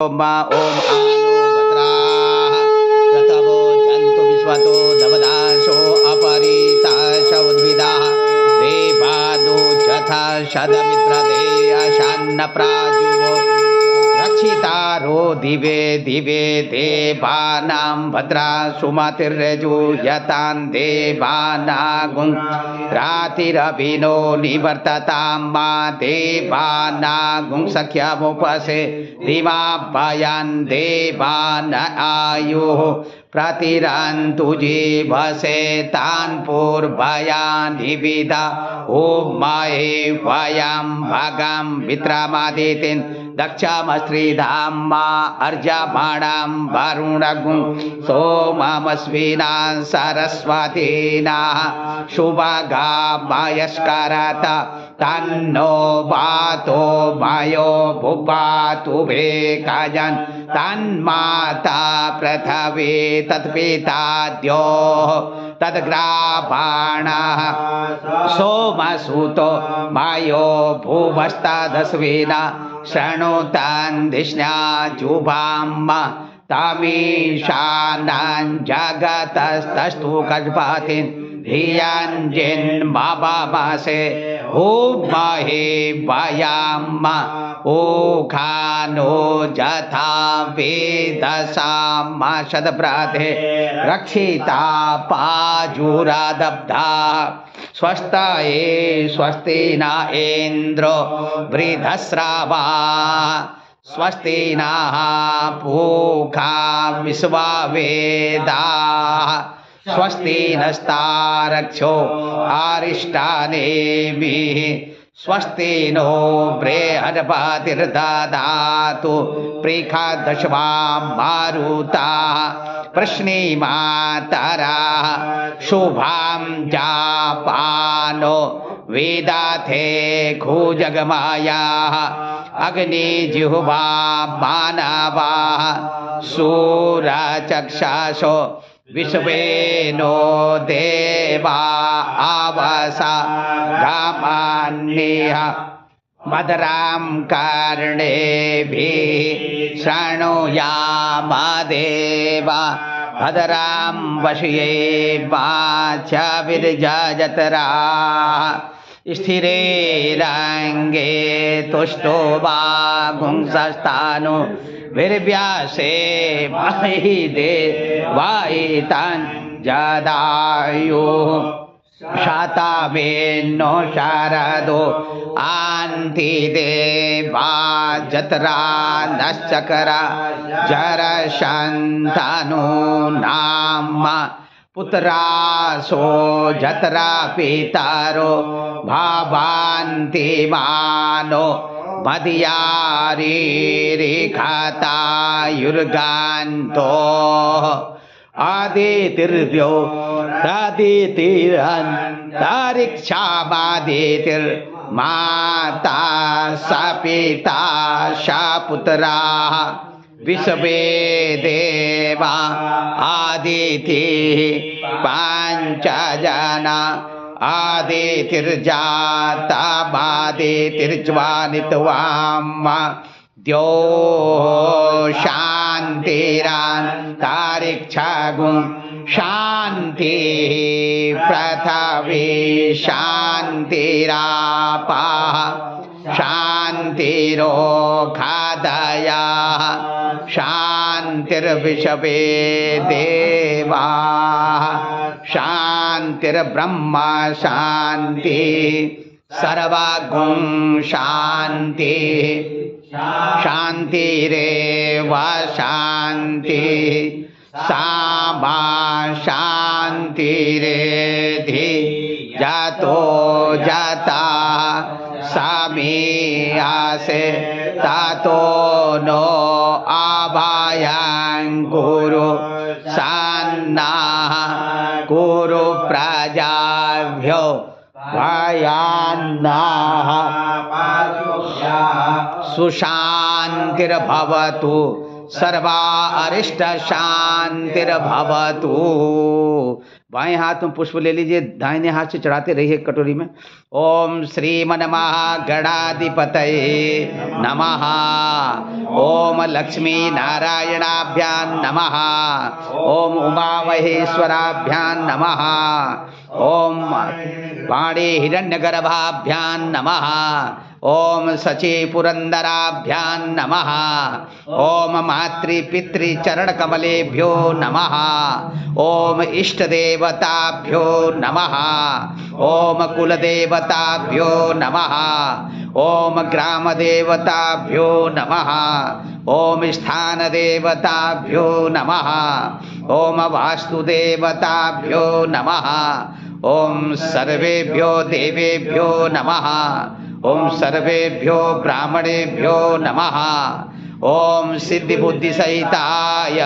मा ओम आनो भद्राः प्रथमो जन्तु विश्वतो दवदाशो अपरिताश उद्भिदाः देवानो यथा शतमित्रदे अशान्न प्राजुवो रक्षितारो दिवे दिवे देवानां भद्रा सुमतिर्यजुयतां देवानागुं रातिरभिनो निवर्ततां मा देवानागुं सख्यमुपसे दिवाभयान् देवान् आयुः प्रतिरन्तु जीवसे तान् पूर्वयान् निविदा ॐ महे वयं भगं वित्रमादितिं दक्षमस्त्रीधाम्मा अर्जमाणां वरुणगुं सोममस्विना सरस्वतीना शुभगामयस्करत तन्नो वातो भयो भुपातु भेकजन् तन्माता पृथ्वी तत्पिताद्यो तद्ग्राभाणः सोमसुतो भयो भुवस्तदस्विना शृणुतान् धिष्ण्या जुभाम् तमीशानां जगतस्तस्तु कल्पतिन् धियञ्जिन्मवमसे ॐ महे वयम् ओखानो जथा वेदसां शतभ्राते रक्षिता पाजुरादब्धा स्वस्ताये स्वस्ति न इन्द्रो वृद्धस्रावा स्वस्ति नः पूषा विश्ववेदाः स्वस्ति नस्तारक्षो अरिष्टानेमिः स्वस्ति नो बृहस्पतिर्दधातु पृषदश्वां मारुताः प्रश्निमातरः शुभां जापानो वेदाथे खुजगमायाः अग्निजिह्वा मानवाः सूरचक्षासो विश्वेनो देवा आवसा गामान्यः भद्रां कर्णेभिः शृणुयाम देवा भद्रां वश्येवाचविर्जयतराः स्थिरेरङ्गे तुष्टो वा गुंसस्तानो वीर्व्यासे महि देवायितान् जदायुः शतमेनो शरदो आन्ति देवा जत्रा नश्चकरा जरशन्तनु नाम पुत्रासो जत्रा पितरो भवन्ति मानो मदयारीरिखतायुर्गान्तो आदितिर्व्यो दादितिरन्तरिक्षामादितिर्माता स पिता स पुत्राः विश्वे देवा आदितिः पञ्चजना आदितिर्जातमादितिर्ज्वानित्वाम् द्यो शान्तिरान्तरिक्षगुं शान्तिः पृथिवी शान्तिरापः शान्तिरोखादयः शान्तिर्विश्वे देवाः शान्तिर्ब्रह्म शान्ति सर्वगुं शान्ति शान्तिरेव शान्ति सामा शान्तिरेधि जातो जाता समीयासे तातो नो आभायाङ्कुरु सन्नाः कुरु प्रजाभ्यो भयान्नाः सुशान्तिर्भवतु सर्वा अरिष्ट शांतिर्भवतु। बाएं हाथ में पुष्प ले लीजिए, दाहिने हाथ से चढ़ाते रहिए कटोरी में। ओम श्रीमन्महागणाधिपतये नमः। ओम लक्ष्मी नारायणाभ्यां नमः। ओम उमामहेश्वराभ्यां नमः। ओम वाणी हिरण्यगर्भाभ्यां नमः। ओम सची पुरंदराभ्यां नमः। ओम मातृपितृचरणकमलेभ्यो नमः। ओम इष्टदेवताभ्यो नमः। ओम कुलदेवताभ्यो नमः। ओम ग्रामदेवताभ्यो नमः। ओम स्थानदेवताभ्यो नमः। ओम वास्तुदेवताभ्यो नमः। ओम सर्वेभ्यो देवेभ्यो नमः। ओम सर्वेभ्यो ब्राह्मणेभ्यो नमः। ओम सिद्धि बुद्धि सहिताय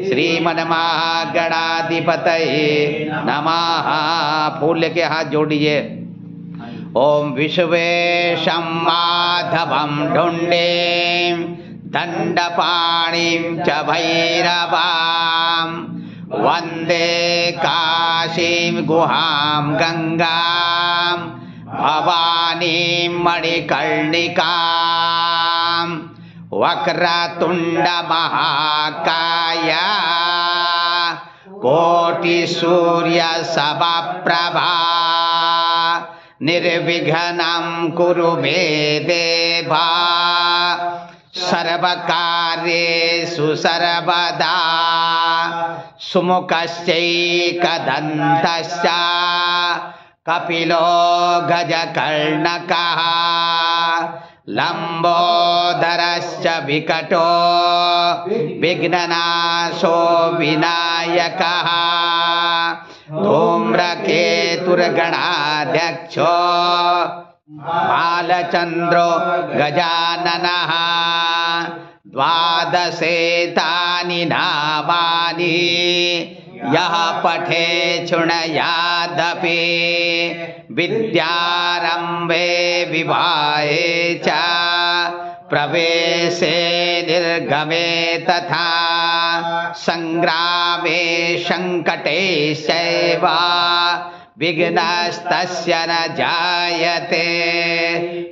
श्रीमन्महागणाधिपतये नमः। फूल के हाथ जोड़िए। ओम विश्वेशं माधवं ढुंडे दंडपाणिं च भैरवां वंदे काशीं गुहां गंगां भवानीं मणिकर्णिकां वक्रतुंड महाकाय कोटिसूर्य समप्रभा निर्विघ्नं कुरु मे देवा सर्वकार्येषु सर्वदा सुमुखश्चैकदन्तश्च कपिलो गजकर्णकः लंबोदरश्च विकटो विघ्ननाशो विनायकः धूम्रकेतुर्गणाध्यक्षो बालचन्द्रो गजाननः द्वादशेतानि नामानि यः पठे शृणुयादपि विद्यारम्भे विवाहे च प्रवेशे निर्गमे तथा संग्रामे संकटे चैव विघ्नस्तस्य न जायते।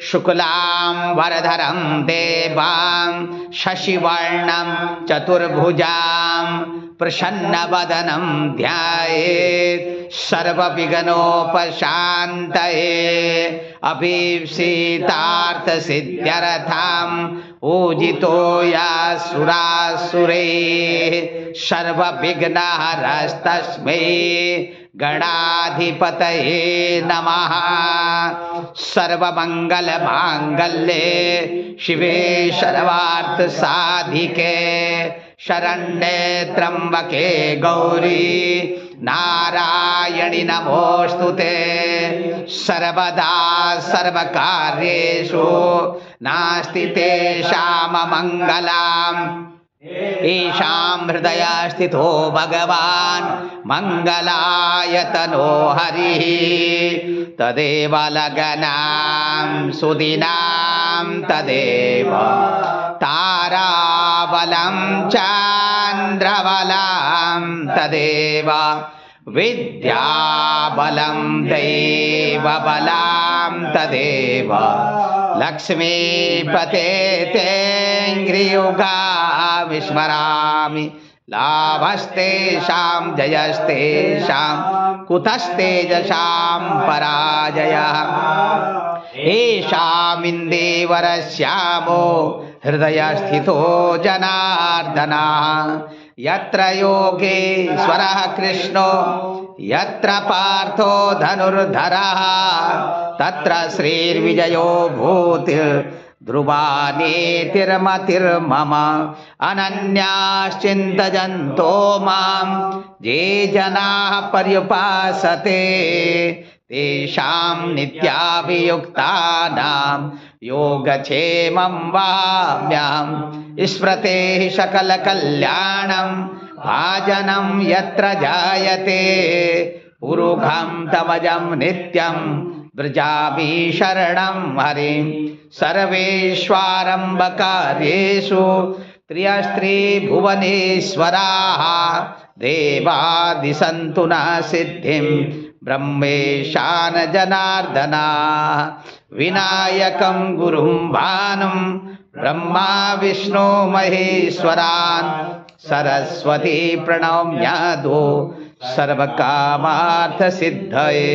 शुक्लां वरधरं देवां शशिवर्णं चतुर्भुजां प्रसन्नवदनं ध्यायेत् सर्वविघ्नोपशान्तये। अभीप्सितार्थसिद्ध्यर्थं पूजितो यासुरासुरैः सर्वविघ्नहरस्तस्मै गणाधिपतये नमः। सर्वमंगलमांगल्ये शिवे सर्वार्थसाधिके शरण्ये त्र्यंबके गौरी नारायणि नमोस्तुते। सर्वदा सर्वकार्येषु नास्ति तेषां मंगलम् ईशां हृदय स्थितो भगवान् मंगलायतनो हरिः। तदेव लगनां सुदिनां तदेव ताराबलं चन्द्रबलं तदेव विद्याबलं दैवबलं तदेव लक्ष्मीपते तेऽङ्घ्रियुगा विस्मरामि लाभस्तेषां जयस्तेषां कुतस्तेजसां पराजयः। येषामिन्दीवरश्यामो हृदयस्थितो जनार्दनः यत्र योगेश्वरः कृष्णो यत्र पार्थो धनुर्धरः तत्र श्रीर्विजयो भूतिर् ध्रुवानीतिर्मतिर्मम। अनन्याश्चिन्तयन्तो मां ये जनाः पर्युपासते तेषां नित्याभियुक्तानां योगक्षेमं वहाम्यहम्। स्मृतेः सकलकल्याणं भाजनं यत्र जायते पुरुषं तमजं नित्यं व्रजामि शरणं हरिं। सर्वेष्वारम्भकार्येषु त्र्यस्त्री भुवनेश्वराः देवादिसन्तु न सिद्धिं ब्रह्मेशान जनार्दना विनायकं गुरुं भानुं ब्रह्मा विष्णु महेश्वरान् सरस्वती प्रणम्यादो सर्वकामार्थ सिद्धये।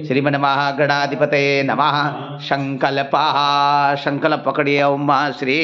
श्रीमन्महागणाधिपतये नमः। संकल्पः संकल्प पकड़िए। ओम श्री